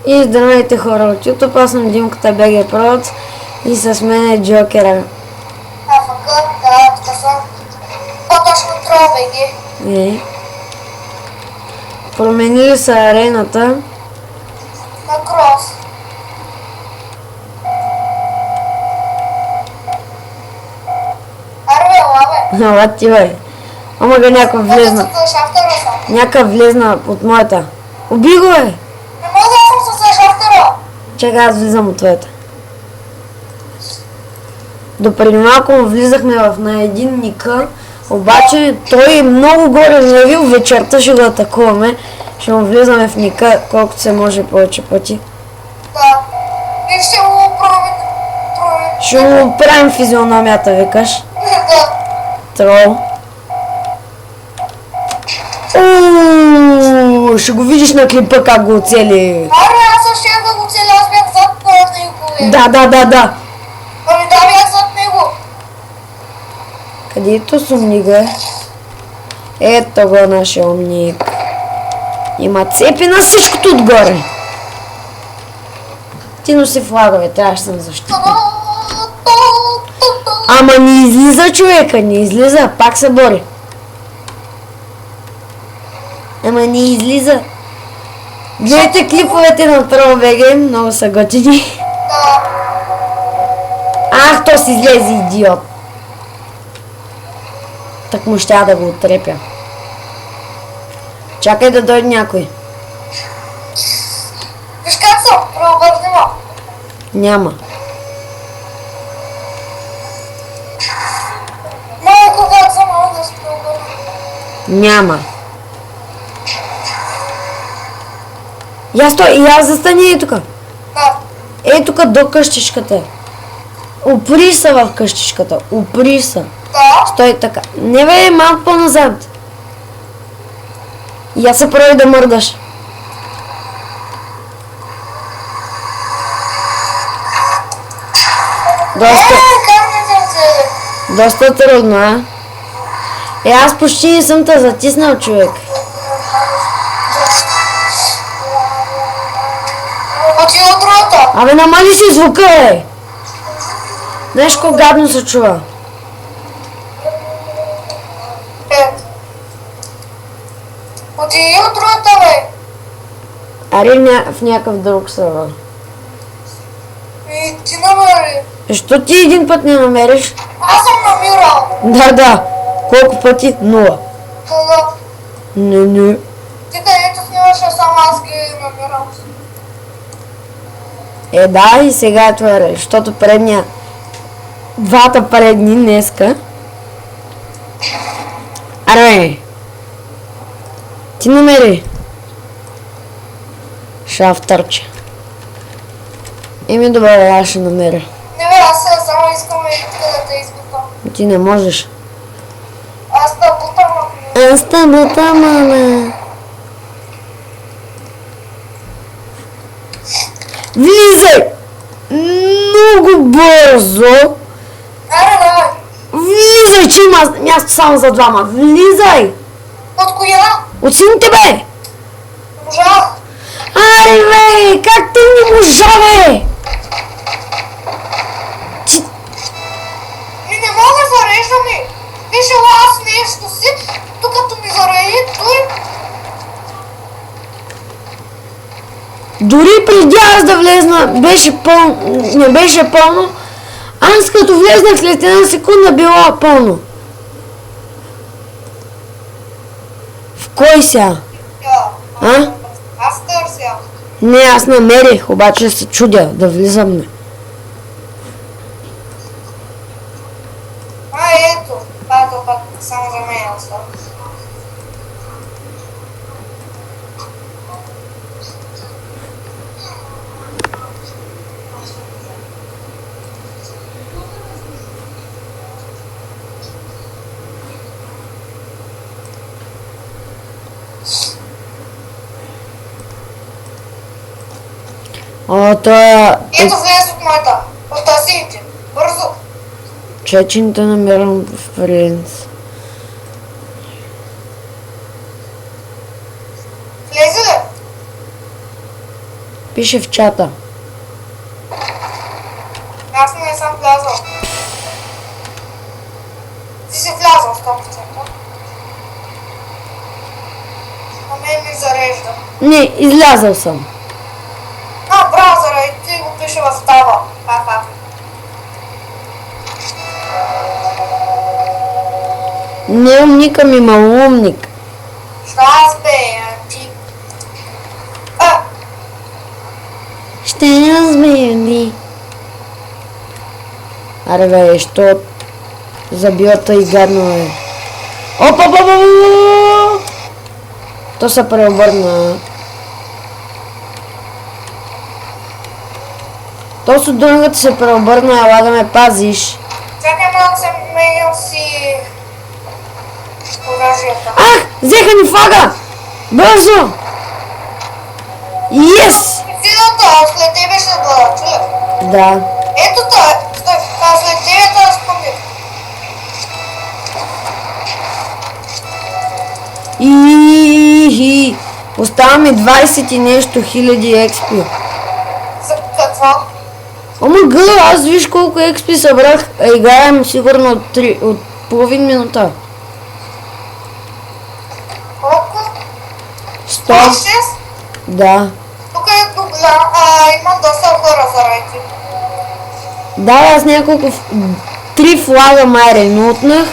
И здравейте хора от YouTube, аз съм Димката БГ Прод и с мен е Джокера. Променили са арената. На крос. Ала ти бе. Ама га някакъв влезна. Някакъв влезна от моята. Уби го бе! Не мога да съм с шафтера. Чакай, аз влизам от твоята. Допреди малко влизахме на един ника, обаче той е много горе левил, вечерта ще го атакуваме. Ще му влизаме в ника колкото се може повече пъти. Да. И ще го правим. Ще му правим физиономията, викаш. Да. Трол. Ще го видиш на клипа как го оцели. Аре, аз ще да го целя, аз бях зад него. Да. Ами да, бях зад него. Където сумнига е? Ето го нашия умник. Има цепи на всичкото отгоре. Ти носи флагове, трябваше да съм защитен. Ама не излиза човека, не излиза, пак се бори. Ама не излиза. Гледайте клиповете на ProBG, много са готини. Да. Ах, то си излезе идиот. Так му ще да го отрепя. Чакай да дойде някой. Виж как съм, преобърни ма. Няма. Малко как съм, да се преобърни. Няма. Я стой, и аз застани ей тука. Да. Ей тука до къщичката. Упри са в къщичката. Упри са. Да. Стой така. Не бе, малко по-назад. Я се прави да мърдаш. Как не съм цели? Доста трудно, а? Аз почти не съм те затиснал, човек. Оти от другата. Абе, намали си звука, бе! Нещо гадно се чува. Оти от другата, бе. Аре в някакъв друг сервер. И ти намери. Защо ти един път не намериш? Аз съм намирал. Да. Колко пъти? 0. Да. Не. Ти където снимаше, само аз ги намирам. Да, и сега е това, защото предния... Двата предни днеска... Аре! Ти намери! Шафтърче. Еми добре, аз ще намеря. Не бе, аз само искам да те избутам. Ти не можеш. Аз да бутам, ако Аз те бутам, ама... Влизай! Много бързо! Аре, давай. Влизай, че има място само за двама! Влизай! От коя? От сините, бе! Можах. Аре, бе! Как ти не можа, бе? Ми не мога да зареждам и. Виж, аз нещо си, тук като ми зареди, той... Дори преди аз да влезна, беше пълно, не беше пълно, аз като влезнах след една секунда било пълно. В кой сега? А? Аз търся. Не, аз намерих, обаче се чудя да влизам. Ето. Това път само за мен остава. Това е... Ето влез от моята. От тазите. Бързо. Чечените намирам в принц. Влезе ли? пише в чата. Аз не съм влязъл. Ти си влязъл 100%. На мен ми зарежда. Не, излязъл съм. Браузъра и ти го пише в таба. Ха-ха. Не умника ми, малумник. Шаз бе, ти. Ще разбери. Аре бе, що забиота и гадно е. Опа. То се преобърна. То с другата се преобърна, ела да ме пазиш. Чакай малко съм менял си оръжията. Ах, взеха ни флага! Бързо! Yes! Силата, след тебе ще бъда, чули? Да. Ето той, стой, след тебе да разпомня. И остава ми 20 и нещо хиляди експи. За какво? Ама гъл, аз виж колко експи събрах. Играем сигурно от половин минута. Колко? 100? 6? Да. Тук е дубля, има доста хора за рейти. Да, аз няколко... 3 флага май ремонтнах.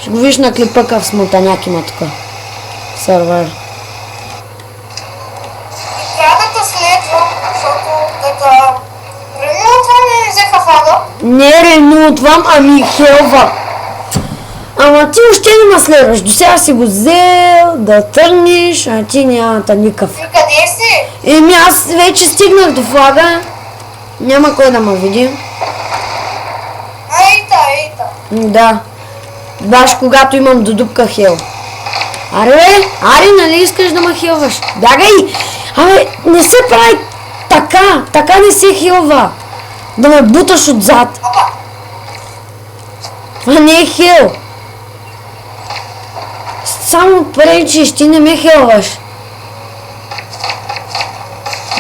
Ще го виж на клипа къв смотаняк има тук. Сървър. И трябва да те следвам, защото да ремонтвам и взеха флага. Не ремонтвам, ами хелва. Ама ти още не ме следваш. До сега си го взел да търниш, а ти нямата никакъв. И къде си? Еми аз вече стигнах до флага. Няма кой да ме види. Ейта. Да. Баш когато имам до дупка хел. Аре, нали искаш да ме хелваш? Бягай! Абе, не се прави така не се хелва. Да ме буташ отзад. Опа, Това не е хел. Само пречиш, ти не ме хелваш.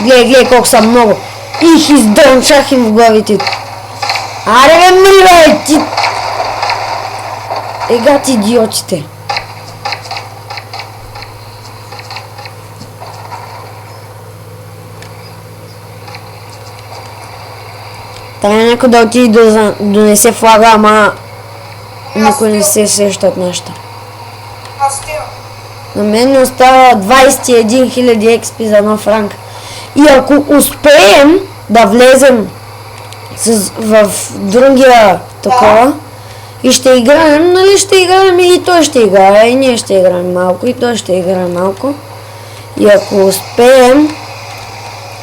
Гледай колко са много. Их издънчах им в главите. Аре бе, мри бе, ти... Егат идиотите. Трябва някой да отиде да донесе флага, ама никой не се сеща от неща. аз стигам. На мен ми остава 21 000 експи за нов ранг. И ако успеем да влезем в другия такова и ще играем, нали ще играем и той ще играе, и ние ще играем малко, и той ще играе малко. И ако успеем,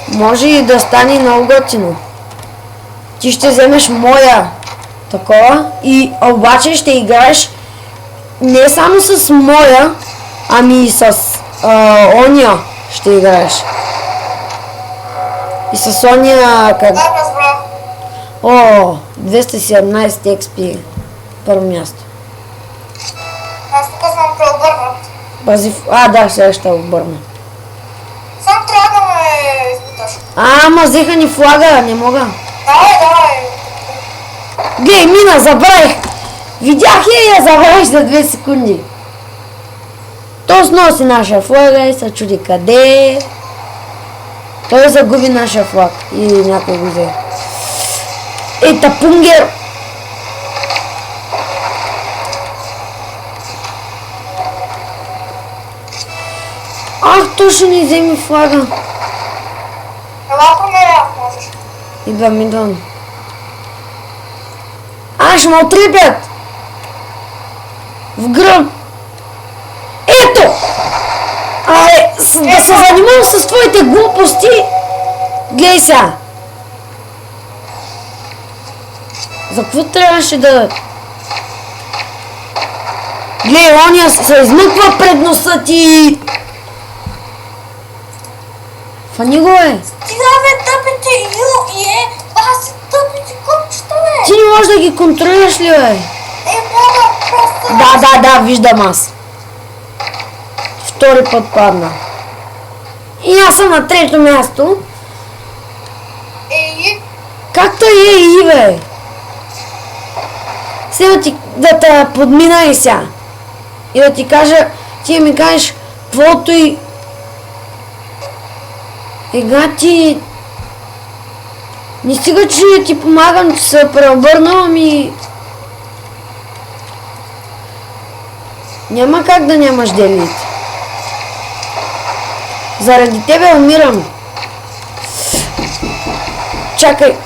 може и да стане много готино. Ти ще вземеш моя такова и обаче ще играеш не само с моя, ами и с ония ще играеш. И с ония как... Да, разбрах. О, 217 XP. Първо място. Аз тук съм преобърнат. Пази... Да, сега ще обърна. Сам трябва да ме избуташ. Ама взеха ни флага, не мога. Давай. Глей, мина, забравих. Видях я и я забравих за 2 секунди. То сноси наша флага и се чуди къде. Той загуби нашия флаг и някой го взе. Тапунгер! Ах, точно ни вземи флага. Ела променя, ако можеш. Идвам. Ще ме отрепят! В гръм! Ето! Да се занимавам с твоите глупости! Глей сега! За какво трябваше да... Глей, ония се измъква пред носа ти! Фани го е! Стига бе, тъпите аз тъпите купчета бе! Ти не можеш да ги контролираш ли бе? Мога просто... Да, виждам аз. Втори път падна. И аз съм на трето място. Ей, Както е и бе? Сега да те подмина и сега. И да ти кажа, ти ми кажеш, каквото и... Ега ти... Не стига, че ти помагам, че се преобърнавам и... Няма как да нямаш делит. Заради тебе умирам. Чакай.